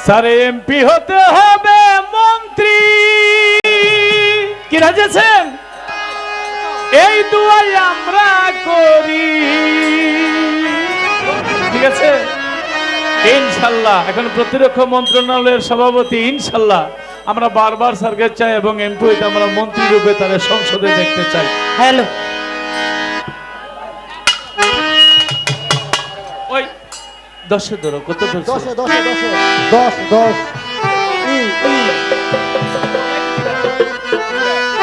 Sir MP হতে হবে মন্ত্রী, কি রাজেছেন? এই দুয়াই আমরা করি, ঠিক আছে ইনশাল্লাহ। এখন প্রতিরক্ষা মন্ত্রণালয়ের সভাপতি ইনশাল্লাহ আমরা বারবার স্যারকে চাই এবং এমপি হইতে আমরা মন্ত্রী রূপে তারা সংসদে দেখতে চাই। হ্যালো, ওই 10 ধরো, কত ধরছো? 10 10 10 10 10 ই ই